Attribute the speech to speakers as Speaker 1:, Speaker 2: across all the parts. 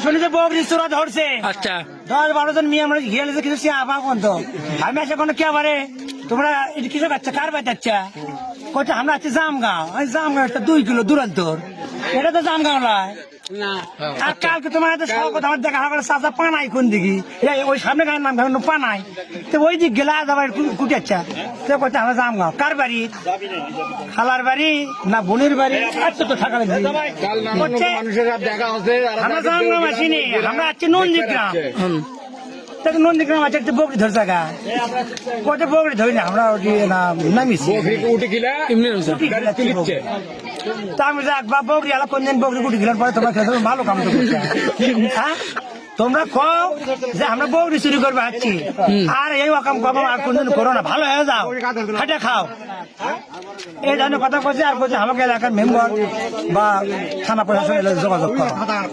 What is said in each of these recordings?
Speaker 1: শুনেছে বকরি চোরা ধরছে।
Speaker 2: আচ্ছা
Speaker 1: 10-12 জন মেয়ে আমরা ঘিরে কিছু আবার বন্ধ। আমি আসে কোনো কে পারে তোমরা এটা কিছু কাচ্ছা কার বাইতে কোথা আমরা আছি জামগাঁও। ওই জামগাঁও 2 কিলো দূরান্তর, এটা তো জামগাঁও নয়। আর কালকে তোমার কথা আমার দেখা হবে চাচা পানাই কোন দিকে ওই সামনে গায়ের নাম ধরেন পানাই, তো ওই দিক গেলে আজ আবার কুটিয়াচ্ছা তো কোথা আমরা জামগাঁও। কার বাড়ি? খালার বাড়ি না বোনের বাড়ি? আচ্ছা তো থাকা লাগবে। আমরা জামগাঁও আসিনি, আমরা আছি নন্দীগ্রাম। নন্দীগ্রাম আছে একটা বকরি ধরছে গা, কটা বকরি ধরি না আমরা নামিছি। তা আমি যাক বা বকরি আলা কোনদিন বকরি কুটি গেলার পরে তোমরা ভালো কাম তো করছে। হ্যাঁ তোমরা কও যে আমরা বকরি চুরি করবে আসছি, আর এই কাম করবো আর কোনদিন করো না, ভালো হয়ে যাও, হাটে খাও। এই ধরনের কথা বলছে। আর বলছে আমাকে এলাকার মেম্বার বা থানা প্রশাসন যোগাযোগ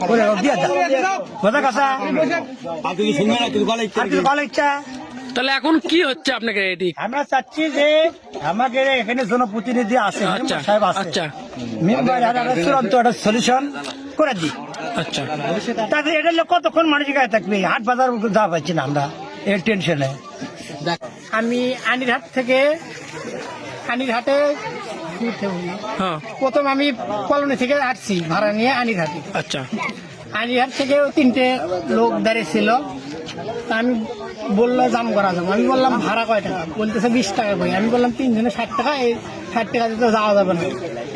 Speaker 1: করে দিয়ে দাও বোঝা কাছা। আর কিছু বলার ইচ্ছা?
Speaker 2: তাহলে এখন কি হচ্ছে আপনাকে? এটি
Speaker 1: আমরা চাচ্ছি যে আমাদের এখানে জনপ্রতিনিধি আছে, সাহেব আছে, মেম্বার চূড়ান্ত একটা সলিউশন করে দিই।
Speaker 2: আচ্ছা
Speaker 1: তাতে এটা কতক্ষণ মানুষ গায়ে থাকবে? হাট বাজার যা পাচ্ছি না আমরা এর টেনশনে। আমি আনিরহাট থেকে আনিরহাটে প্রথম আমি কলোনি থেকে আসছি ভাড়া নিয়ে আনিরহাটে।
Speaker 2: আচ্ছা
Speaker 1: আনিরহাট থেকে 3টে লোক দাঁড়িয়ে ছিল, আমি বললো জাম করা যাবো। আমি বললাম ভাড়া কয় টাকা? বলতেছে 20 টাকা করে। আমি বললাম 3 জনে 60 টাকা, এই 60 টাকা দিতে যাওয়া যাবে না,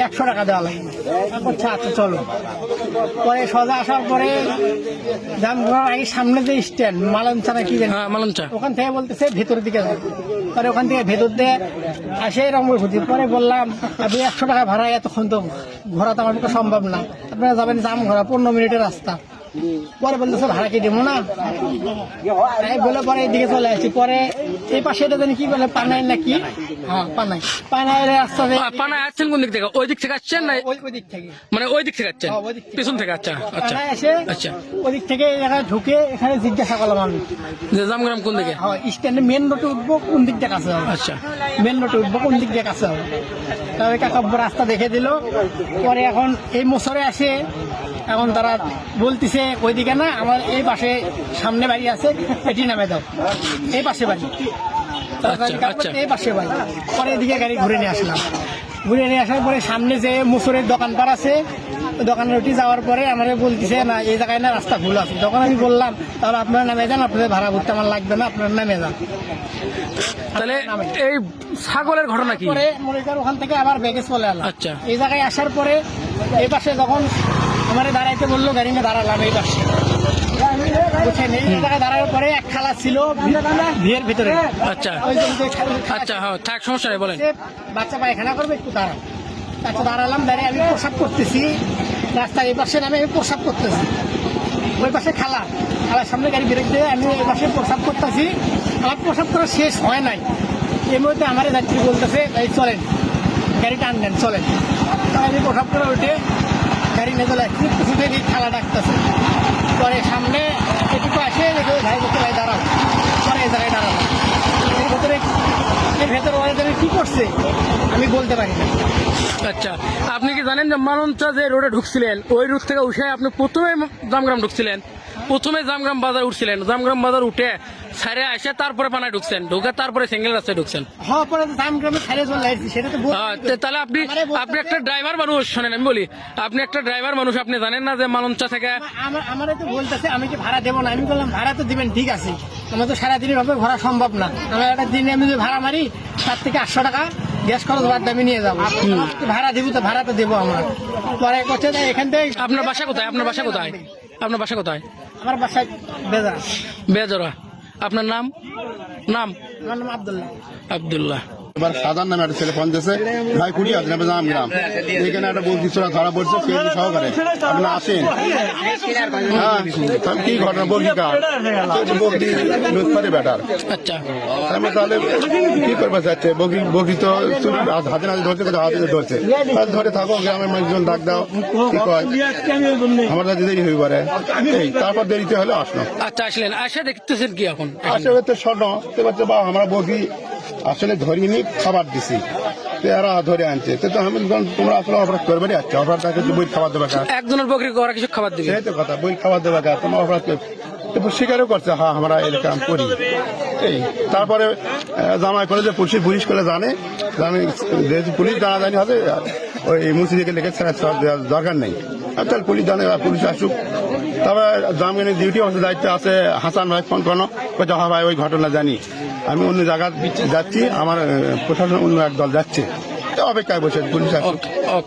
Speaker 1: 100 টাকা দেওয়া লাগবে। আচ্ছা আচ্ছা চলো। পরে সোজা আসার পরে জাম করার আগে সামনে যে স্ট্যান্ড মালঞ্চা না কি জানি, ওখান থেকে বলতেছে ভেতরের দিকে যাবে। পরে ওখান থেকে ভেতর দিয়ে আসে রঙ্গভূতি। পরে বললাম আপনি 100 টাকা ভাড়া, এতক্ষণ তো ঘোরা তো আমার পক্ষে সম্ভব না, আপনারা যাবেন জাম ঘোরা 15 মিনিটের রাস্তা। পরে বলতেছে ভাড়া কি দেবো না বলে পরে এদিকে চলে আসছি। পরে এই পাশে এটা জানি কি বলে পানাই নাকি, হ্যাঁ পানাই, পানাইয়ের রাস্তা
Speaker 2: পানায় আসছেন কোন দিক থেকে? ওই দিক থেকে আসছেন না
Speaker 1: ওই দিক থেকে?
Speaker 2: মানে ওই দিক থেকে আসছেন পিছন থেকে? আচ্ছা আচ্ছা
Speaker 1: পানায় এসে
Speaker 2: আচ্ছা
Speaker 1: ওই দিক থেকে এখানে ঢুকে এখানে জিজ্ঞাসা করলাম আমি
Speaker 2: যে জামগ্রাম কোন দিকে?
Speaker 1: স্ট্যান্ডে মেন রোডে উঠবো কোন দিক দিয়ে কাছে হবে?
Speaker 2: আচ্ছা
Speaker 1: মেন রোডে উঠবো কোন দিক দিয়ে কাছে হবে? তাহলে কাকা রাস্তা দেখে দিল। পরে এখন এই মোসরে আসে, এখন তারা বলতেছে ওইদিকে না, আমার এই পাশে সামনে বাড়ি আছে, এটি নামে দাও, এই পাশে বাড়ি, এই পাশে বাড়ি। পরে এদিকে গাড়ি ঘুরে নিয়ে আসলাম। ঘুরে নিয়ে আসার পরে সামনে যে মুসুরের দোকানপাট আছে, দোকানের ওটি যাওয়ার পরে আমার বলতেছে না এই জায়গায় না রাস্তা ভুল আছে। তখন আমি বললাম তাহলে আপনারা নামে যান, আপনাদের ভাড়া ভরতে আমার লাগবে না, আপনারা নামে যান।
Speaker 2: তাহলে এই ছাগলের ঘটনা কি?
Speaker 1: পরে মরিকার ওখান থেকে আবার ব্যাগে চলে এলাম।
Speaker 2: আচ্ছা
Speaker 1: এই জায়গায় আসার পরে এই পাশে যখন আমার দাঁড়াইতে বললো, গাড়ি নিয়ে দাঁড়ালাম এই পাশে। বুঝছেন, এই জায়গায় দাঁড়ানোর পরে এক খালা ছিল বিয়ের ভিতরে।
Speaker 2: আচ্ছা আচ্ছা হ্যাঁ থাক, সমস্যা নেই বলেন।
Speaker 1: বাচ্চা পায়খানা করবে, একটু দাঁড়ান। আচ্ছা দাঁড়ালাম, দাঁড়িয়ে আমি প্রসাব করতেছি রাস্তার এই পাশে নামে, আমি প্রসাব করতেছি। ওই পাশে খালার সামনে গাড়ি ব্রেক দিয়ে আমি এই পাশে প্রসাব করতেছি। আমার প্রসাব করা শেষ হয় নাই, এই মুহূর্তে আমার যাত্রী বলতেছে এই চলেন, গাড়ি টান দেন চলেন। আমি প্রসাব করে উঠে গাড়ি নিয়ে চলে আসছি, এই খালা ডাকতেছে। পরে সামনে এটুকু আসে ভাই বলতে ভাই দাঁড়াও। পরে এই জায়গায় দাঁড়াবো। এর ভেতরে ওরা কি করছে আমি বলতে পারি না।
Speaker 2: আচ্ছা আপনি কি জানেন যে মালঞ্চা যে রোডে ঢুকছিলেন, ওই রুট থেকে উঠে আপনি প্রথমে জামগ্রাম ঢুকছিলেন, প্রথমে জামগ্রাম বাজার উঠছিলেন, জামগ্রাম বাজার উঠে ছাড়ে আসে তারপরে পানায় ঢুকছেন, ঢুকে তারপরে সিঙ্গেল রাস্তায় ঢুকছেন?
Speaker 1: হ্যাঁ পরে জামগ্রামে ছাড়ে চলে আসছি, সেটা তো
Speaker 2: তাহলে আপনি একটা ড্রাইভার মানুষ, শোনেন আমি বলি, আপনি একটা ড্রাইভার মানুষ, আপনি জানেন না যে মালঞ্চা থেকে
Speaker 1: আমার তো বলতেছে আমি কি ভাড়া দেবো না? আমি বললাম ভাড়া তো দিবেন, ঠিক আছে, আমার তো সারাদিনের ভাবে ঘোরা সম্ভব না, আমার একটা দিনে আমি যদি ভাড়া মারি 7 থেকে 800 টাকা গ্যাস খরচ বাদ আমি নিয়ে যাবো, ভাড়া দিব তো ভাড়া তো দেবো আমার। পরে করছে এখান থেকে
Speaker 2: আপনার বাসা কোথায়? আপনার বাসা কোথায়? আপনার বাসা কোথায়?
Speaker 1: আমার বাসায় বেজরা।
Speaker 2: বেজরা। আপনার নাম? নাম?
Speaker 1: আমার নাম আব্দুল্লাহ।
Speaker 2: আব্দুল্লাহ।
Speaker 3: এবার সাধারণ নামে একটা ছেলে ফোন দিয়েছে, ভাই কুটি আছে না জামগ্রাম, এখানে একটা বলছি চোরা ধরা পড়ছে কেন্দ্র সহকারে, আপনারা আসেন। হ্যাঁ কি ঘটনা? বগি কার বগি লুৎপারে ব্যাটার।
Speaker 2: আচ্ছা
Speaker 3: আমি তাহলে কি করবো চাচ্ছে? বগি তো হাতে নাতে ধরছে, কোথাও হাতে ধরছে, ধরে থাকো, গ্রামের মানুষজন ডাক দাও, কি কয় আমার কাছে দেরি হয়ে পারে, তারপর দেরিতে হলে আসলো।
Speaker 2: আচ্ছা আসলেন, আসে দেখতেছেন কি এখন?
Speaker 3: আসলে তো স্বর্ণ বা আমরা বগি আসলে ধরিনি, খাবার দিছি, তো এরা ধরে আনছে তো আমি বললাম, তোমরা আসলে অপরাধ করবে আচ্ছা অপরাধ থাকে বই খাবার দেবে কার
Speaker 2: একজনের বকরি ওরা কিছু খাবার দিবে
Speaker 3: সেই তো কথা বই খাবার দেবে কার তোমরা অপরাধ তারপর স্বীকারও করছে হ্যাঁ আমরা এলাকা আমি করি এই তারপরে জামাই করে যে পুলিশ করে জানে পুলিশ জানাজানি হবে ওই মুসিদিকে লিখে দরকার নেই তাহলে পুলিশ জানে পুলিশ আসুক তবে জামিনের ডিউটি অফিসে দায়িত্ব আছে হাসান ভাই ফোন করানো হ্যাঁ ভাই ওই ঘটনা জানি আমি অন্য জায়গায় যাচ্ছি আমার প্রশাসন অন্য এক দল যাচ্ছে অপেক্ষায় বসে পুলিশ আসুক
Speaker 2: ওকে